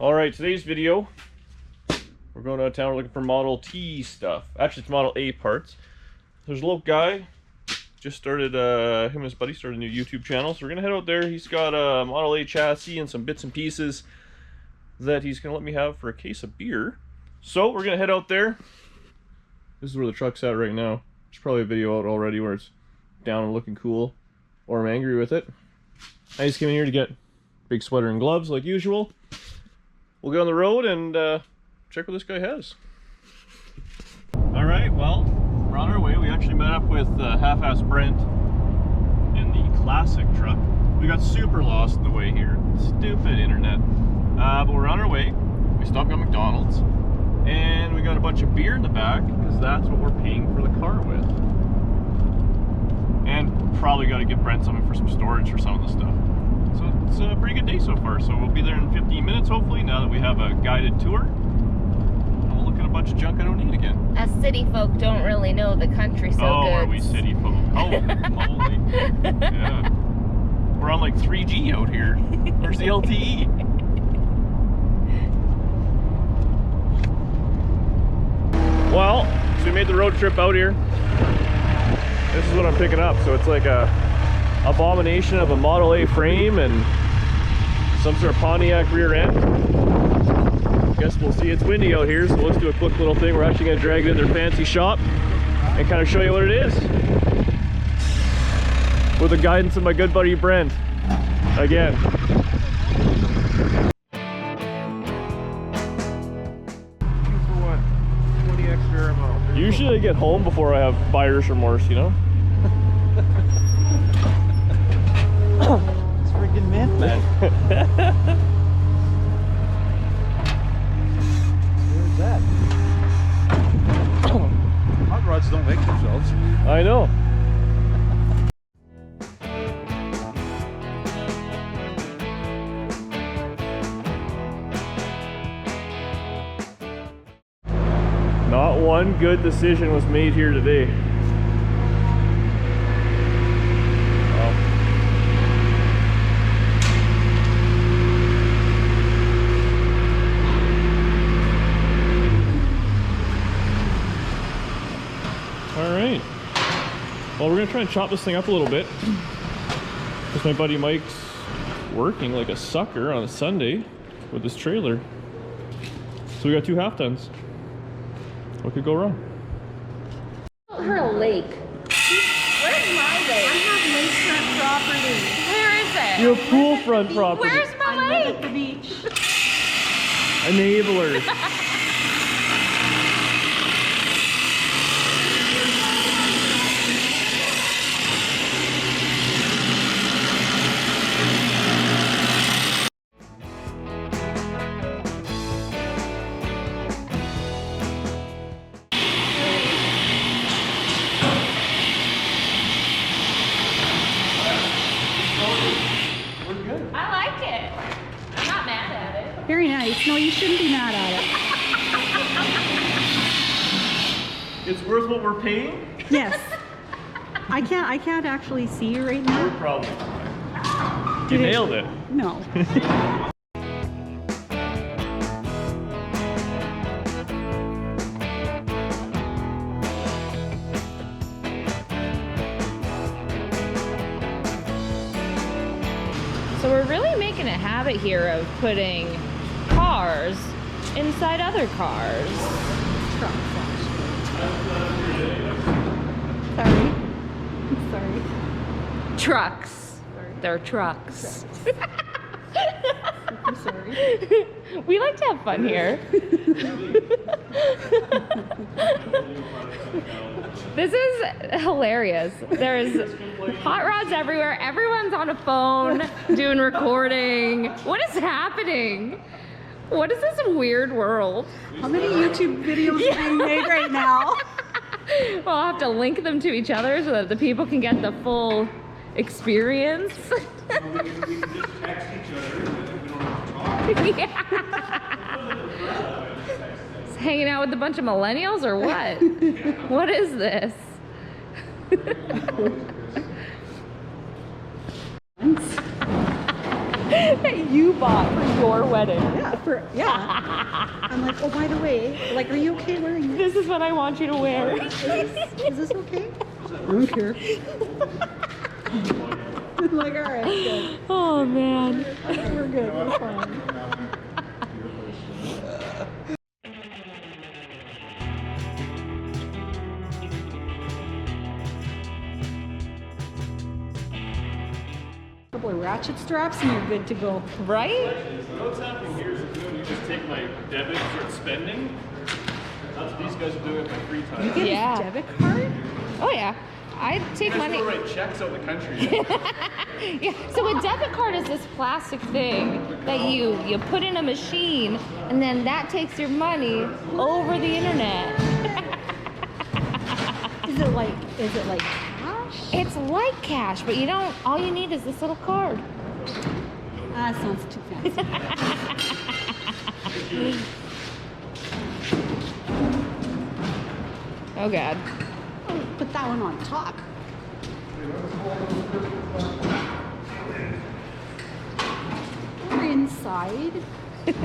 Alright, today's video, we're going out of town, we're looking for Model T stuff. Actually, it's Model A parts. There's a little guy, just started, him and his buddy started a new YouTube channel, so we're gonna head out there. He's got a Model A chassis and some bits and pieces that he's gonna let me have for a case of beer. So, we're gonna head out there. This is where the truck's at right now. There's probably a video out already where it's down and looking cool, or I'm angry with it. I just came in here to get big sweater and gloves like usual. We'll go on the road and check what this guy has. Alright, well, we're on our way. We actually met up with Halfass Brent in the classic truck. We got super lost on the way here. Stupid internet. But we're on our way. We stopped at McDonald's. And we got a bunch of beer in the back, because that's what we're paying for the car with. And probably got to give Brent something for some storage for some of the stuff. So it's a pretty good day so far. So we'll be there in 15 minutes, hopefully, now that we have a guided tour. And we'll look at a bunch of junk I don't need again. Us city folk don't really know the country so good. Oh, are we city folk? Holy moly. Yeah. We're on like 3G out here. Where's the LTE? Well, so we made the road trip out here. This is what I'm picking up. So it's like a abomination of a Model A frame and some sort of Pontiac rear end. Guess we'll see. It's windy out here, so let's do a quick little thing. We're actually going to drag it in their fancy shop and kind of show you what it is. With the guidance of my good buddy Brent. Again. Usually I get home before I have buyer's remorse, you know? It's freaking mint, man. Where's that? Hot rods don't make themselves. I know. Not one good decision was made here today. Alright. Well, we're going to try and chop this thing up a little bit. Because my buddy Mike's working like a sucker on a Sunday with this trailer. So we got 2 half-tons. What could go wrong? Her a lake. Where's my lake? I have lakefront property. Where is it? You have poolfront property. Where's my I lake? live at the beach. Enablers. Very nice. No, you shouldn't be mad at it. It's worth what we're paying? Yes. I can't actually see you right now. We're probably. You nailed it. No. So we're really making a habit here of putting cars inside other cars. Sorry. Sorry. Trucks. They're trucks. I'm sorry. We like to have fun here. This is hilarious. There's hot rods everywhere. Everyone's on a phone doing recording. What is happening? What is this weird world? How many YouTube videos are being made right now? Well, I'll have to link them to each other so that the people can get the full experience. We can just text each other and we don't have to talk. Yeah. Hanging out with a bunch of millennials or what? What is this? That you bought for your wedding. Yeah. I'm like, oh, by the way, like, are you okay wearing this? This is what I want you to wear. Is this okay? I don't care. Like, all right, good. Oh man. We're good. We're fine. Couple of ratchet straps and you're good to go. Right? What's happening here is you just take my debit and start spending. That's what these guys are doing with my free time. You get Yeah. a debit card? Oh yeah. I take You guys money. don't write checks out the country. Yeah. So a debit card is this plastic thing that you put in a machine, and then that takes your money over the internet. Is it like cash? It's like cash, but you don't. All you need is this little card. That sounds too fancy. Oh God. Oh, put that one on top. Or inside. That's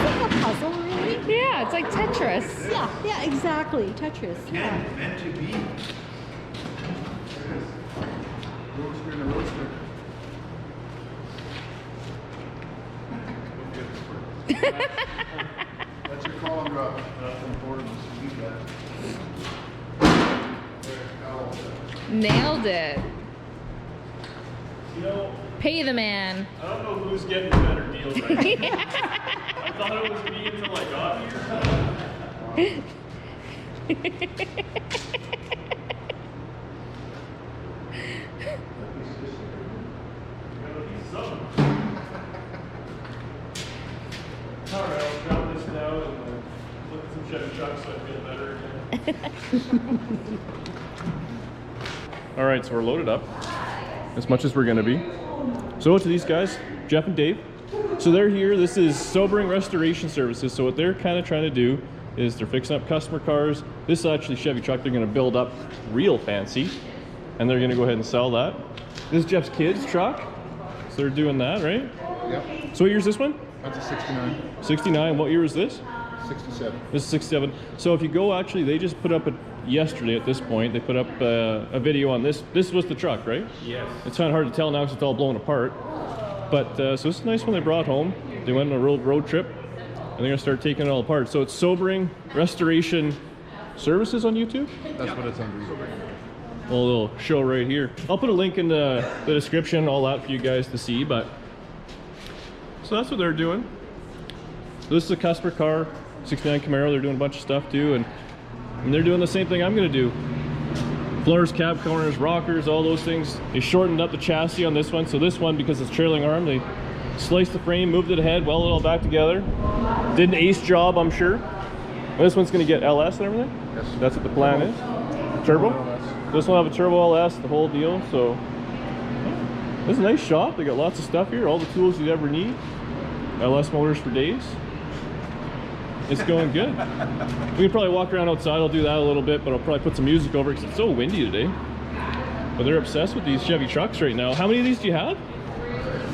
like a puzzle, really. Yeah, it's like Tetris. Yeah, exactly. Tetris. Yeah. Meant to be. Roadster and a roadster. That's your call and drop. That's important. You need that. Nailed it. You know, Pay the man. I don't know who's getting the better deals right now. I thought it was me until I got here. Alright, I'll drop this now and look at some Chevy trucks so I feel better again. Alright, so we're loaded up as much as we're gonna be. So to these guys, Jeff and Dave. So they're here. This is Sobering Restoration Services. So what they're kind of trying to do is they're fixing up customer cars. This is actually Chevy truck they're going to build up real fancy, and they're going to go ahead and sell that. This is Jeff's kid's truck. So they're doing that, right? Yep. So what year is this one? That's a 69. 69. What year is this? 67. This is 67. So if you go, actually, they just put up yesterday at this point, they put up a video on this. This was the truck, right? Yes. It's kind of hard to tell now because it's all blown apart. But so this is a nice one they brought home. They went on a road trip, and they're gonna start taking it all apart. So it's Sobering Restoration Services on YouTube. That's what it's under. A little show right here. I'll put a link in the description, all that for you guys to see. But so that's what they're doing. So this is a customer car, 69 Camaro. They're doing a bunch of stuff too, and they're doing the same thing I'm gonna do. Floors, cab corners, rockers, all those things. They shortened up the chassis on this one. So this one, because it's trailing arm, they sliced the frame, moved it ahead, welded it all back together. Did an ace job, I'm sure. This one's gonna get LS and everything? Yes. That's what the plan is? Turbo? This one will have a turbo LS, the whole deal. So this is a nice shop. They got lots of stuff here, all the tools you'd ever need. LS motors for days. It's going good. We can probably walk around outside. I'll do that a little bit, but I'll probably put some music over because it's so windy today. But they're obsessed with these Chevy trucks right now. How many of these do you have?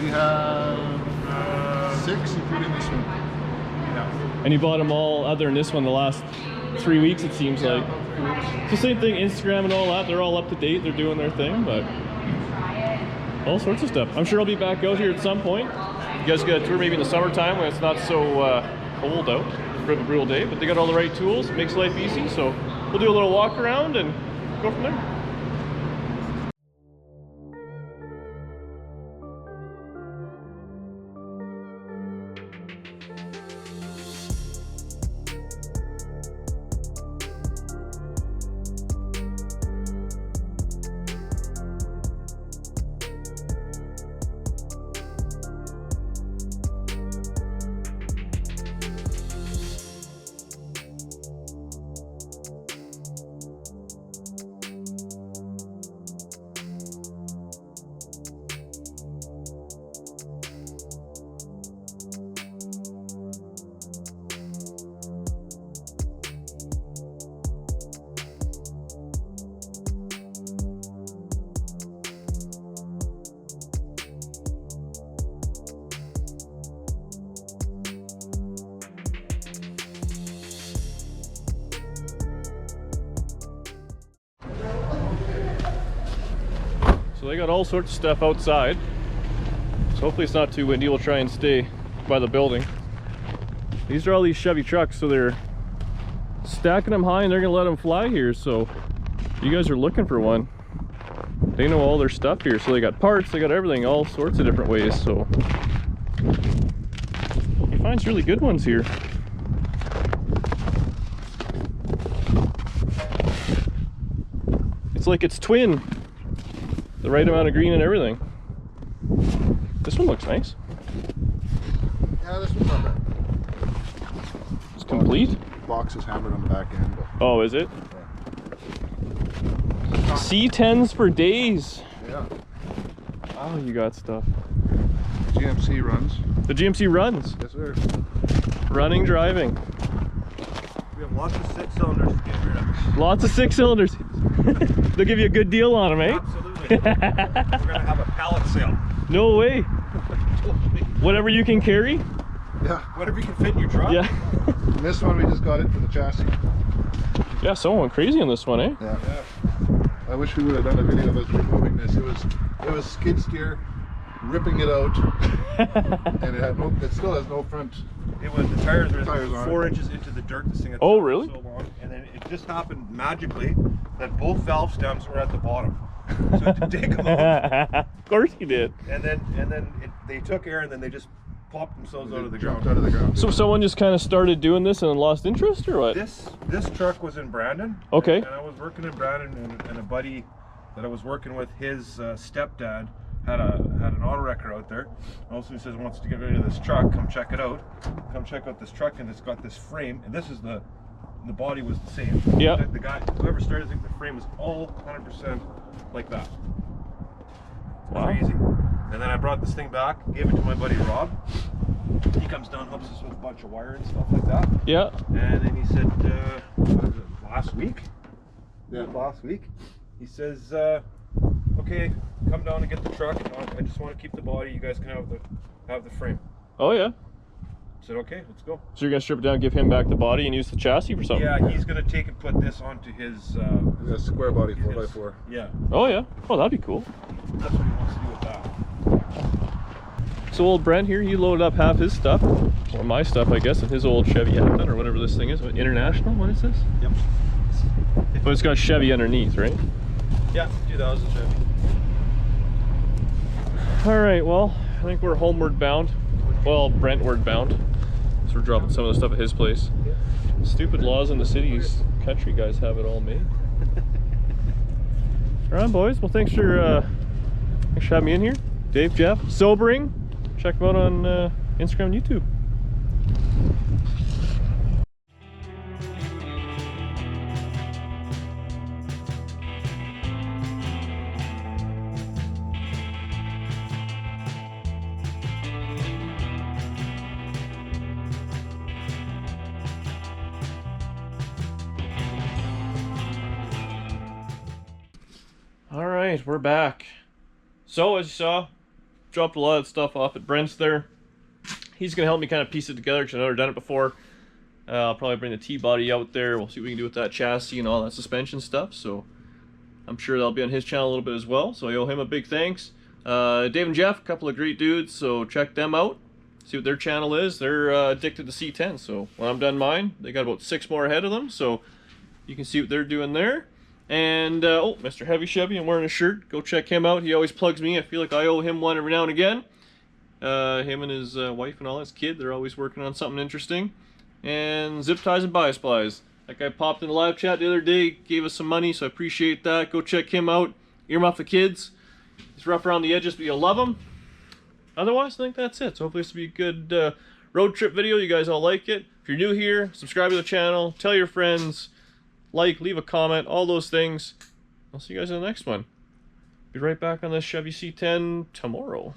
We have 6, including this one. Yeah. And you bought them all other than this one the last 3 weeks, it seems like. It's the same thing, Instagram and all that. They're all up to date. They're doing their thing, but all sorts of stuff. I'm sure I'll be back out here at some point. You guys get a tour maybe in the summertime when it's not so cold out. For a brutal day, but they got all the right tools. It makes life easy, so we'll do a little walk around and go from there. So they got all sorts of stuff outside. So hopefully it's not too windy. We'll try and stay by the building. These are all these Chevy trucks, so they're stacking them high and they're gonna let them fly here. So if you guys are looking for one, they know all their stuff here. So they got parts, they got everything, all sorts of different ways. So he finds really good ones here. It's like it's twin, the right amount of green and everything. This one looks nice. Yeah, this one's not bad. It's complete. Box is hammered on the back end. But Oh, is it? yeah. C10s for days. Yeah. Oh, you got stuff. GMC runs. The GMC runs. Yes, sir. Running, driving. We have lots of 6-cylinders to get rid of. Lots of 6-cylinders. They'll give you a good deal on them, eh? Absolutely. We're gonna have a pallet sale. No way. Whatever you can carry. Yeah. Whatever you can fit in your truck. Yeah. And this one we just got it for the chassis. Yeah, someone went crazy on this one, eh? Yeah. I wish we would have done a video of us removing this. It was skid steer, ripping it out, and it still has no front. It was the tires were Tires on 4 it. inches into the dirt. This thing had Oh, sat really? so long, and then it just happened magically that both valve stems were at the bottom. So to dig them out, Of course you did. and then they took air, and then they just popped themselves out of the Jumped ground. out of the ground. So someone just kind of started doing this and then lost interest, or what? This truck was in Brandon. Okay. And I was working in Brandon, and a buddy that I was working with, his stepdad had an auto wrecker out there. Also, he says he wants to get rid of this truck. Come check it out. Come check out this truck, and it's got this frame. And this is the body was the same. Yeah. The guy, whoever started, I think the frame is all 100% like that. Wow. Crazy. And then I brought this thing back, gave it to my buddy Rob. He comes down, helps us with a bunch of wire and stuff like that. Yeah. And then he said, what was it, last week? Yeah. Last week. He says, okay, come down and get the truck. I just want to keep the body. You guys can have the frame. Oh, yeah. I said, okay, let's go. So you're going to strip it down, give him back the body, and use the chassis for something? Yeah, he's going to take and put this onto his... It's a square body his- 4x4. Yeah, Oh, yeah. Oh, that'd be cool. that's what he wants to do with that. So old Brent here, he loaded up half his stuff, or my stuff, I guess, in his old Chevy Hampton, or whatever this thing is. What, International? What is this? Yep. But it's got Chevy underneath, right? Yeah, 2000 Chevy. All right, well, I think we're homeward bound. Well, Brentward bound. So we're dropping some of the stuff at his place. Stupid laws in the cities, country guys have it all made. All right, boys. Well, thanks for having me in here. Dave, Jeff, Sobering. Check them out on Instagram and YouTube. All right, we're back. So as you saw, dropped a lot of stuff off at Brent's there. He's gonna help me kind of piece it together because I've never done it before. I'll probably bring the T-body out there. We'll see what we can do with that chassis and all that suspension stuff. So I'm sure that'll be on his channel a little bit as well. So I owe him a big thanks. Dave and Jeff, a couple of great dudes. So check them out. See what their channel is. They're addicted to C10. So when I'm done mine, they got about 6 more ahead of them. So you can see what they're doing there. And, oh, Mr. Heavy Chevy, I'm wearing a shirt. Go check him out. He always plugs me. I feel like I owe him one every now and again. Him and his wife and all his kid, they're always working on something interesting. And Zip Ties and Bias Plies. That guy popped in the live chat the other day, gave us some money, so I appreciate that. Go check him out. Earmuff the kids. He's rough around the edges, but you'll love him. Otherwise, I think that's it. So hopefully this will be a good road trip video. You guys all like it. If you're new here, subscribe to the channel. Tell your friends. Like, leave a comment, all those things. I'll see you guys in the next one. Be right back on this Chevy C10 tomorrow.